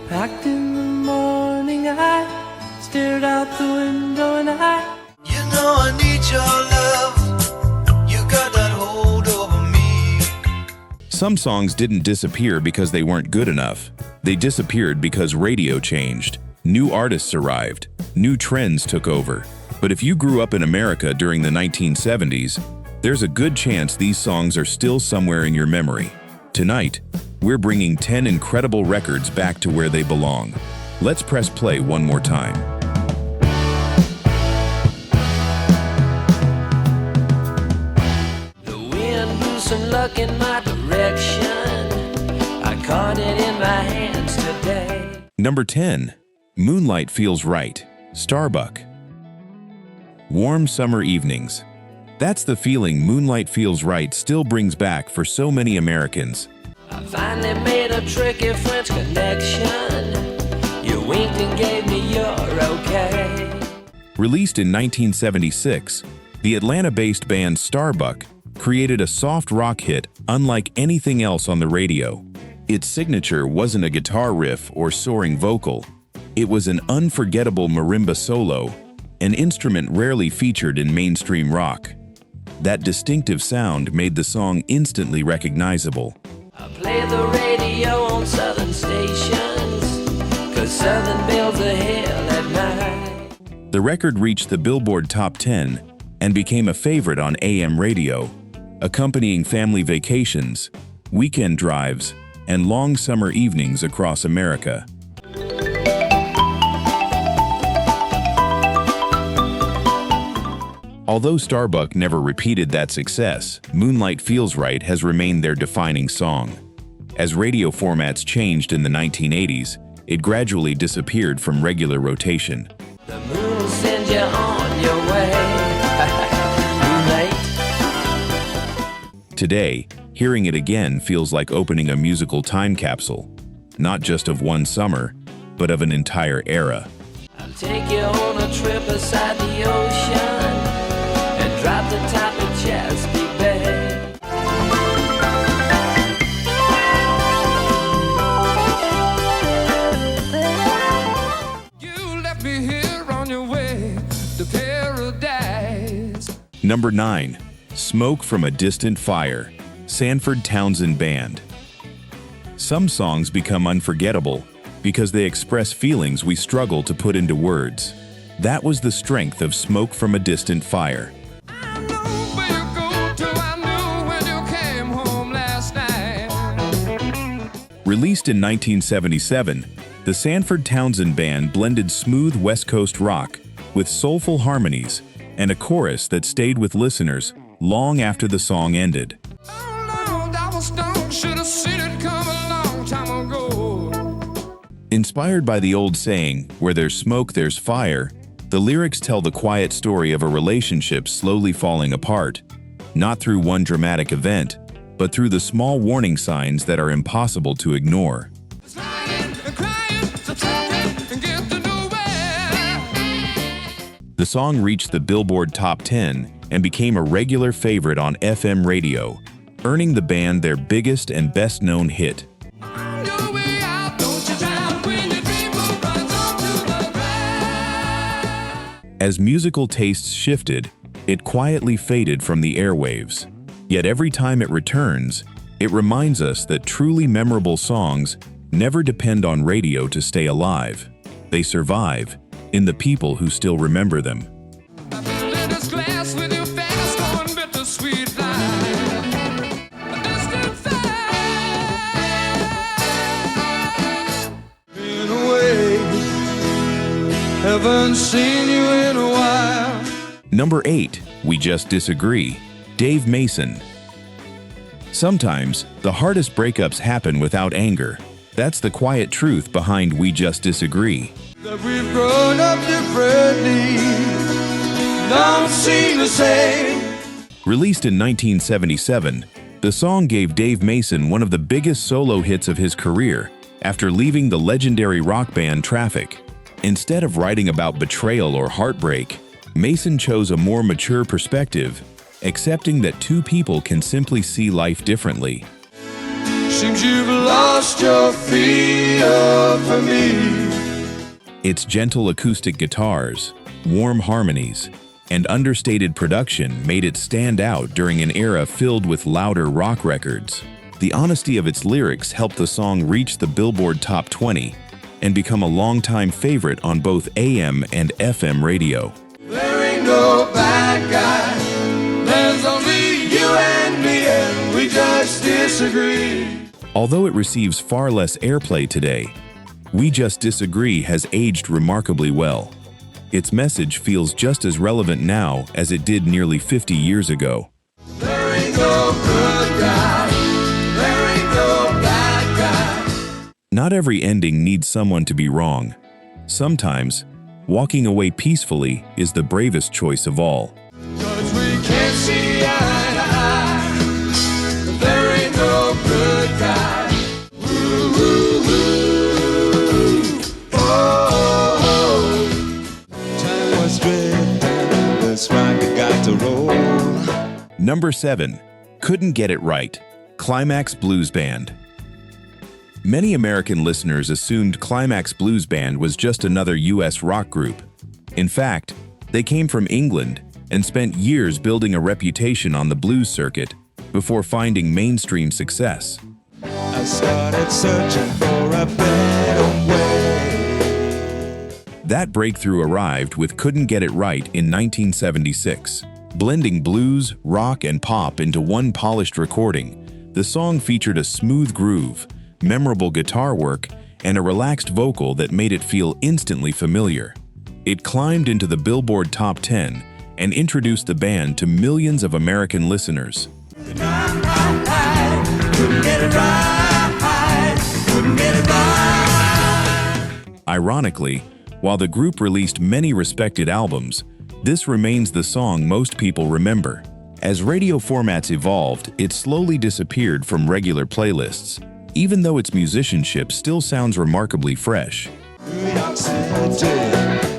Packed in the morning, I stared out the window and You know I need your love. You got that hold over me. Some songs didn't disappear because they weren't good enough. They disappeared because radio changed. New artists arrived. New trends took over. But if you grew up in America during the 1970s, there's a good chance these songs are still somewhere in your memory. Tonight, we're bringing 10 incredible records back to where they belong. Let's press play one more time. the wind blew some luck in my direction. I caught it in my hands today. Number 10. Moonlight Feels Right, Starbuck. Warm summer evenings. That's the feeling Moonlight Feels Right still brings back for so many Americans. I finally made a tricky French connection. You winked and gave me your okay. Released in 1976, the Atlanta-based band Starbuck created a soft rock hit unlike anything else on the radio. Its signature wasn't a guitar riff or soaring vocal. It was an unforgettable marimba solo, an instrument rarely featured in mainstream rock. That distinctive sound made the song instantly recognizable. I play the radio on southern stations, 'cause southern bells are hell at night. The record reached the Billboard Top 10 and became a favorite on AM radio, accompanying family vacations, weekend drives, and long summer evenings across America. Although Starbuck never repeated that success, Moonlight Feels Right has remained their defining song. As radio formats changed in the 1980s, it gradually disappeared from regular rotation. The moon will send you on your way. Moonlight. Today, hearing it again feels like opening a musical time capsule, not just of one summer, but of an entire era. I'll take you on a trip beside the ocean and drop the top of Chesapeake Bay. You left me here on your way to paradise. Number 9. Smoke from a Distant Fire, Sanford-Townsend Band. Some songs become unforgettable because they express feelings we struggle to put into words. That was the strength of Smoke from a Distant Fire. Released in 1977, the Sanford-Townsend Band blended smooth West Coast rock with soulful harmonies and a chorus that stayed with listeners long after the song ended. Inspired by the old saying, "Where there's smoke, there's fire," the lyrics tell the quiet story of a relationship slowly falling apart, not through one dramatic event, but through the small warning signs that are impossible to ignore. The song reached the Billboard Top 10 and became a regular favorite on FM radio, earning the band their biggest and best-known hit. As musical tastes shifted, it quietly faded from the airwaves. Yet every time it returns, it reminds us that truly memorable songs never depend on radio to stay alive. They survive in the people who still remember them. Haven't seen you in a while. Number 8. We Just Disagree, Dave Mason. Sometimes, the hardest breakups happen without anger. That's the quiet truth behind We Just Disagree. That we've grown up differently, don't seem the same. Released in 1977, the song gave Dave Mason one of the biggest solo hits of his career after leaving the legendary rock band Traffic. Instead of writing about betrayal or heartbreak, Mason chose a more mature perspective, accepting that two people can simply see life differently. Seems you've lost your feel for me. Its gentle acoustic guitars, warm harmonies, and understated production made it stand out during an era filled with louder rock records. The honesty of its lyrics helped the song reach the Billboard Top 20 and become a longtime favorite on both AM and FM radio. There ain't no bad guy, there's only you and me, and we just disagree. Although it receives far less airplay today, We Just Disagree has aged remarkably well. Its message feels just as relevant now as it did nearly 50 years ago. There ain't no good guy, there ain't no bad guy. Not every ending needs someone to be wrong. Sometimes, walking away peacefully is the bravest choice of all. 'Cause we can't see eye to eye, there ain't no good guy. Ooh, ooh, ooh. Oh, time was drifting, this rocket got to roll. Number 7. Couldn't Get It Right. Climax Blues Band. Many American listeners assumed Climax Blues Band was just another U.S. rock group. In fact, they came from England and spent years building a reputation on the blues circuit before finding mainstream success. I started searching for a better way. That breakthrough arrived with Couldn't Get It Right in 1976. Blending blues, rock, and pop into one polished recording, the song featured a smooth groove, memorable guitar work, and a relaxed vocal that made it feel instantly familiar. It climbed into the Billboard Top 10 and introduced the band to millions of American listeners. Couldn't get it right, couldn't get it right. Ironically, while the group released many respected albums, this remains the song most people remember. As radio formats evolved, it slowly disappeared from regular playlists, even though its musicianship still sounds remarkably fresh. New York City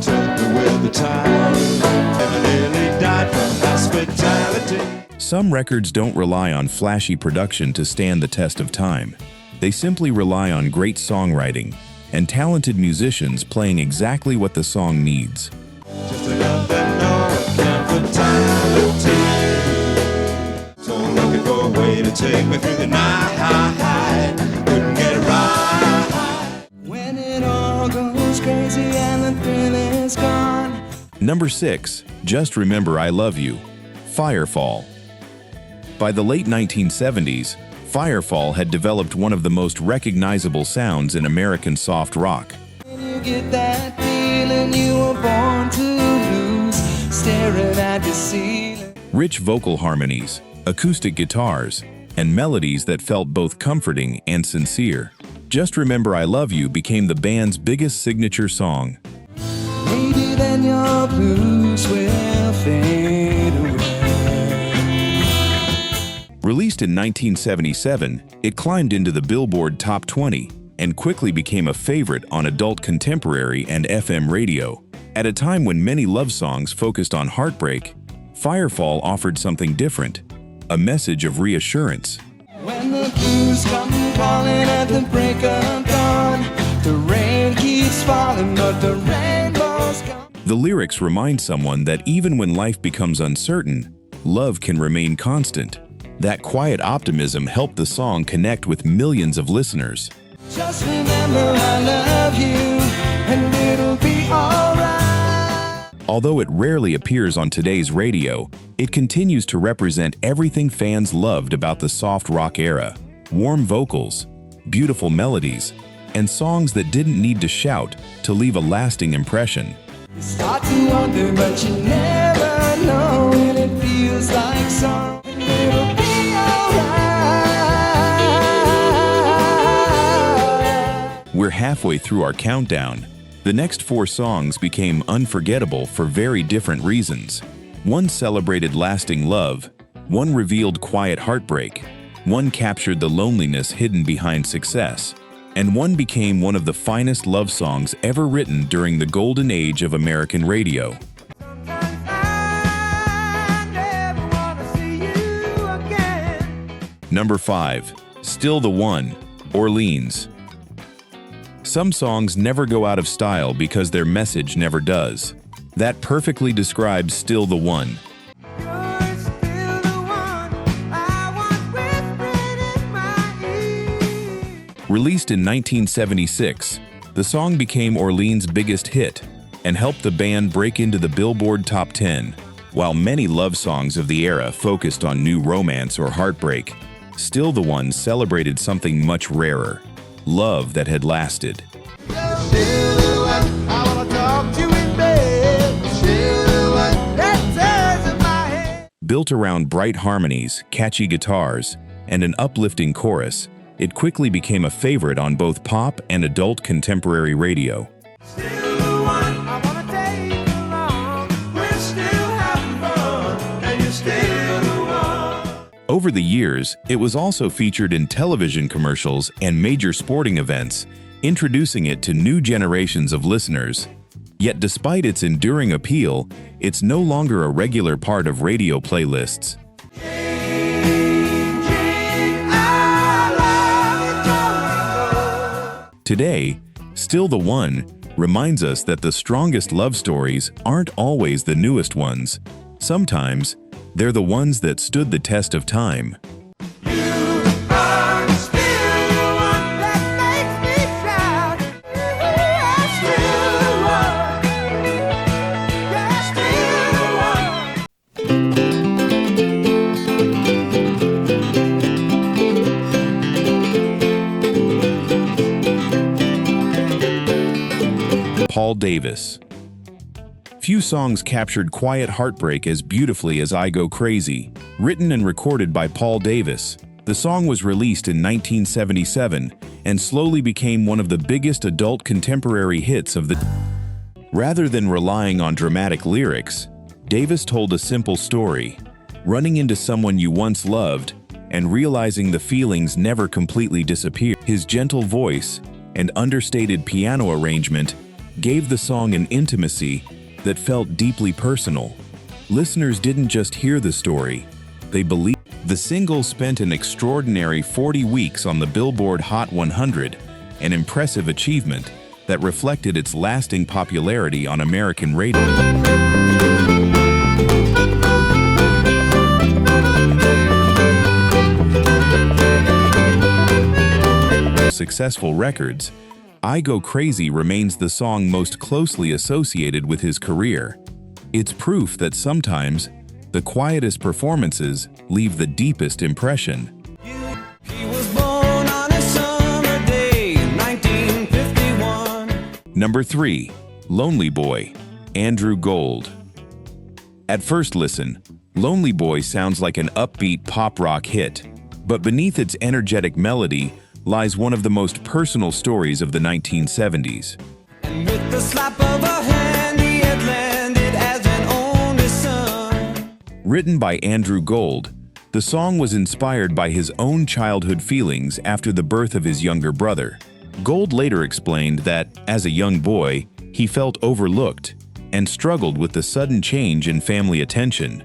took me with the time, and nearly died from hospitality. Some records don't rely on flashy production to stand the test of time. They simply rely on great songwriting and talented musicians playing exactly what the song needs. Just enough that no fatality. So I'm looking for a way to take me through the night. Couldn't get it right. When it all goes crazy and the thrill is gone. Number 6. Just Remember I Love You. Firefall. By the late 1970s, Firefall had developed one of the most recognizable sounds in American soft rock. When you get that feeling you were born to lose, staring at the ceiling. Rich vocal harmonies, acoustic guitars, and melodies that felt both comforting and sincere. Just Remember I Love You became the band's biggest signature song. Maybe then your blues will fade away. Released in 1977, it climbed into the Billboard Top 20 and quickly became a favorite on adult contemporary and FM radio. At a time when many love songs focused on heartbreak, Firefall offered something different, a message of reassurance. When the blues come calling at the break of dawn, the rain keeps falling, but the rainbow's gone. The lyrics remind someone that even when life becomes uncertain, love can remain constant. That quiet optimism helped the song connect with millions of listeners. Just remember I love you, and it'll be alright. Although it rarely appears on today's radio, it continues to represent everything fans loved about the soft rock era. Warm vocals, beautiful melodies, and songs that didn't need to shout to leave a lasting impression. You start to wonder, but you never know, and it feels like song. It'll be alright. We're halfway through our countdown. The next 4 songs became unforgettable for very different reasons. One celebrated lasting love, one revealed quiet heartbreak, one captured the loneliness hidden behind success, and one became one of the finest love songs ever written during the golden age of American radio. Number 5. Still the One, Orleans. Some songs never go out of style because their message never does. That perfectly describes Still the One. Released in 1976, the song became Orleans' biggest hit and helped the band break into the Billboard Top 10. While many love songs of the era focused on new romance or heartbreak, Still the One celebrated something much rarer: love that had lasted. Built around bright harmonies, catchy guitars, and an uplifting chorus, it quickly became a favorite on both pop and adult contemporary radio. Over the years, it was also featured in television commercials and major sporting events, introducing it to new generations of listeners. Yet despite its enduring appeal, it's no longer a regular part of radio playlists. Today, Still the One reminds us that the strongest love stories aren't always the newest ones. Sometimes, they're the ones that stood the test of time. Paul Davis. Few songs captured quiet heartbreak as beautifully as I Go Crazy. Written and recorded by Paul Davis, the song was released in 1977 and slowly became one of the biggest adult contemporary hits of the Rather than relying on dramatic lyrics, Davis told a simple story: running into someone you once loved and realizing the feelings never completely disappear. His gentle voice and understated piano arrangement gave the song an intimacy that felt deeply personal. Listeners didn't just hear the story, they believed. The single spent an extraordinary 40 weeks on the Billboard Hot 100, an impressive achievement that reflected its lasting popularity on American radio. Successful records, I Go Crazy remains the song most closely associated with his career. It's proof that sometimes the quietest performances leave the deepest impression. He was born on a summer day, 1951. Number 3. Lonely Boy, Andrew Gold. At first listen, Lonely Boy sounds like an upbeat pop rock hit, but beneath its energetic melody lies one of the most personal stories of the 1970s. And with the slap of a hand, he had landed as an only son. Written by Andrew Gold, the song was inspired by his own childhood feelings after the birth of his younger brother. Gold later explained that, as a young boy, he felt overlooked and struggled with the sudden change in family attention.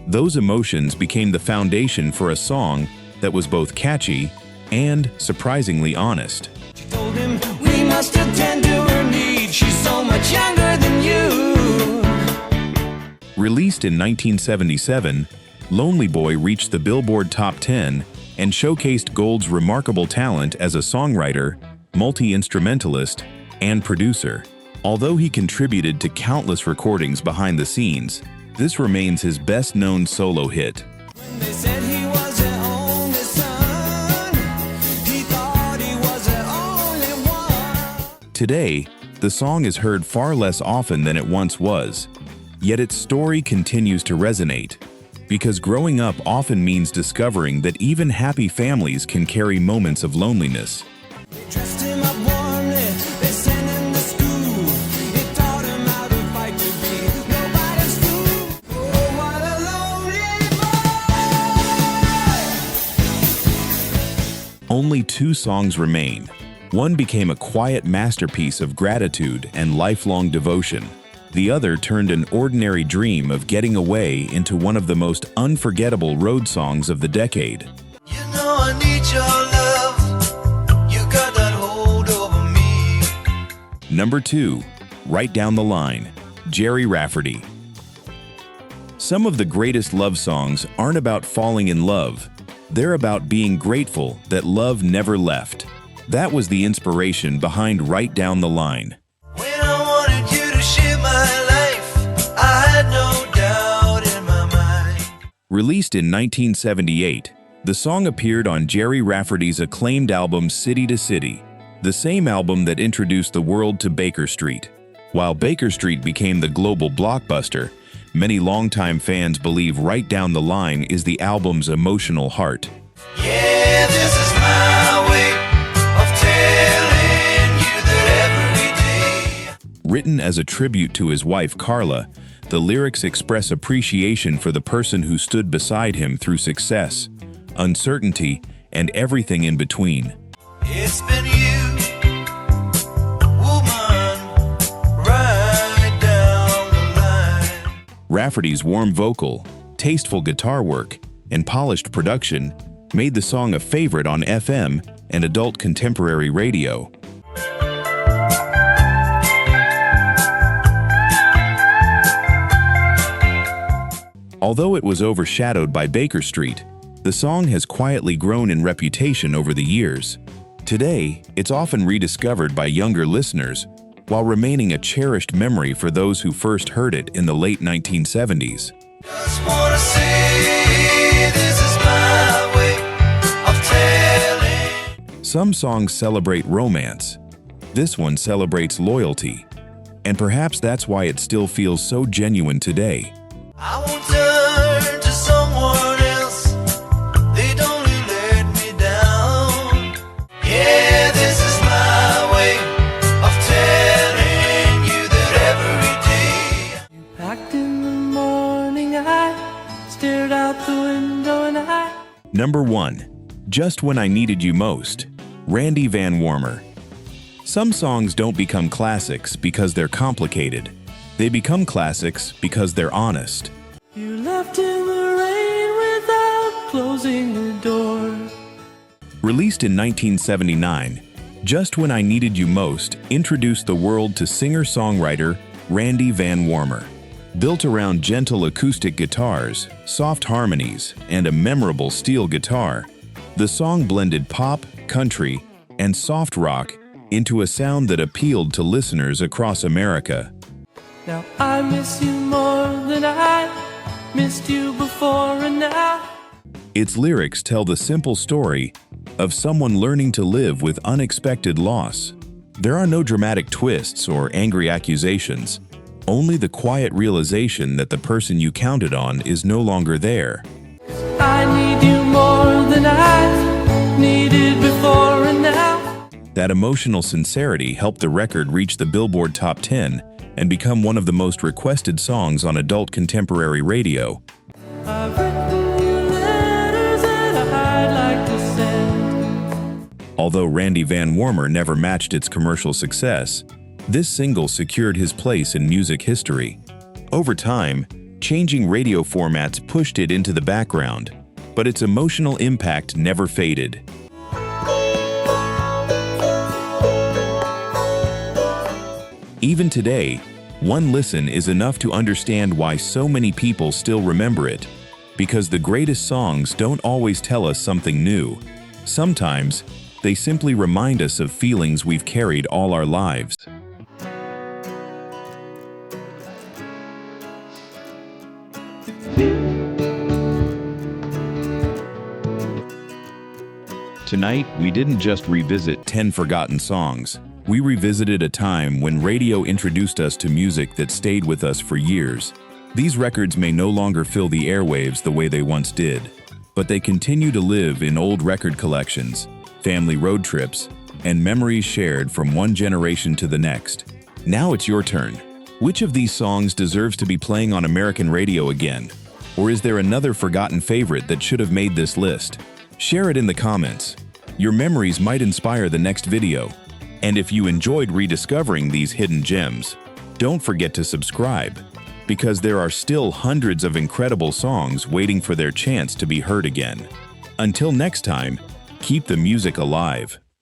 Those emotions became the foundation for a song that was both catchy and surprisingly honest. She told him, we must attend to her needs, she's so much younger than you. Released in 1977, Lonely Boy reached the Billboard Top 10 and showcased Gold's remarkable talent as a songwriter, multi-instrumentalist, and producer. Although he contributed to countless recordings behind the scenes, this remains his best-known solo hit. When they said he was their only son, he thought he was their only one. Today, the song is heard far less often than it once was, yet its story continues to resonate, because growing up often means discovering that even happy families can carry moments of loneliness. They dressed him up warmly, they sent him to school. It taught him how to fight to be nobody's fool. Oh, what a lonely boy! Only 2 songs remain. One became a quiet masterpiece of gratitude and lifelong devotion. The other turned an ordinary dream of getting away into one of the most unforgettable road songs of the decade. You know I need your love. You got that hold over me. Number 2, Right Down the Line, Gerry Rafferty. Some of the greatest love songs aren't about falling in love. They're about being grateful that love never left. That was the inspiration behind Right Down the Line. When I wanted you to share my life, I had no doubt in my mind. Released in 1978, the song appeared on Gerry Rafferty's acclaimed album City to City, the same album that introduced the world to Baker Street. While Baker Street became the global blockbuster, many longtime fans believe Right Down the Line is the album's emotional heart. Yeah, this is my way of telling you that every day. Written as a tribute to his wife Carla, the lyrics express appreciation for the person who stood beside him through success, uncertainty, and everything in between. It's been you, woman, right down the line. Rafferty's warm vocal, tasteful guitar work, and polished production made the song a favorite on FM and adult contemporary radio. Although it was overshadowed by Baker Street, the song has quietly grown in reputation over the years. Today, it's often rediscovered by younger listeners, while remaining a cherished memory for those who first heard it in the late 1970s. Just wanna say this is my way of telling. Some songs celebrate romance. This one celebrates loyalty. And perhaps that's why it still feels so genuine today. I won't turn to someone else. They'd only let me down. Yeah, this is my way of telling you that every day. You packed in the morning, I stared out the window and I. Number 1, Just When I Needed You Most, Randy VanWarmer. Some songs don't become classics because they're complicated. They become classics because they're honest. You left in the rain without closing the door. Released in 1979, Just When I Needed You Most introduced the world to singer-songwriter Randy VanWarmer. Built around gentle acoustic guitars, soft harmonies, and a memorable steel guitar, the song blended pop, country, and soft rock into a sound that appealed to listeners across America. Now I miss you more than I missed you before and now. Its lyrics tell the simple story of someone learning to live with unexpected loss. There are no dramatic twists or angry accusations, only the quiet realization that the person you counted on is no longer there. I need you more than I needed before and now. That emotional sincerity helped the record reach the Billboard Top 10 and become one of the most requested songs on adult contemporary radio. I've written you letters that I'd like to send. Although Randy VanWarmer never matched its commercial success, this single secured his place in music history. Over time, changing radio formats pushed it into the background, but its emotional impact never faded. Even today, one listen is enough to understand why so many people still remember it, because the greatest songs don't always tell us something new. Sometimes, they simply remind us of feelings we've carried all our lives. Tonight, we didn't just revisit 10 forgotten songs. We revisited a time when radio introduced us to music that stayed with us for years. These records may no longer fill the airwaves the way they once did, but they continue to live in old record collections, family road trips, and memories shared from one generation to the next. Now it's your turn. Which of these songs deserves to be playing on American radio again? Or is there another forgotten favorite that should have made this list? Share it in the comments. Your memories might inspire the next video. And if you enjoyed rediscovering these hidden gems, Don't forget to subscribe, because there are still hundreds of incredible songs waiting for their chance to be heard again. Until next time, keep the music alive.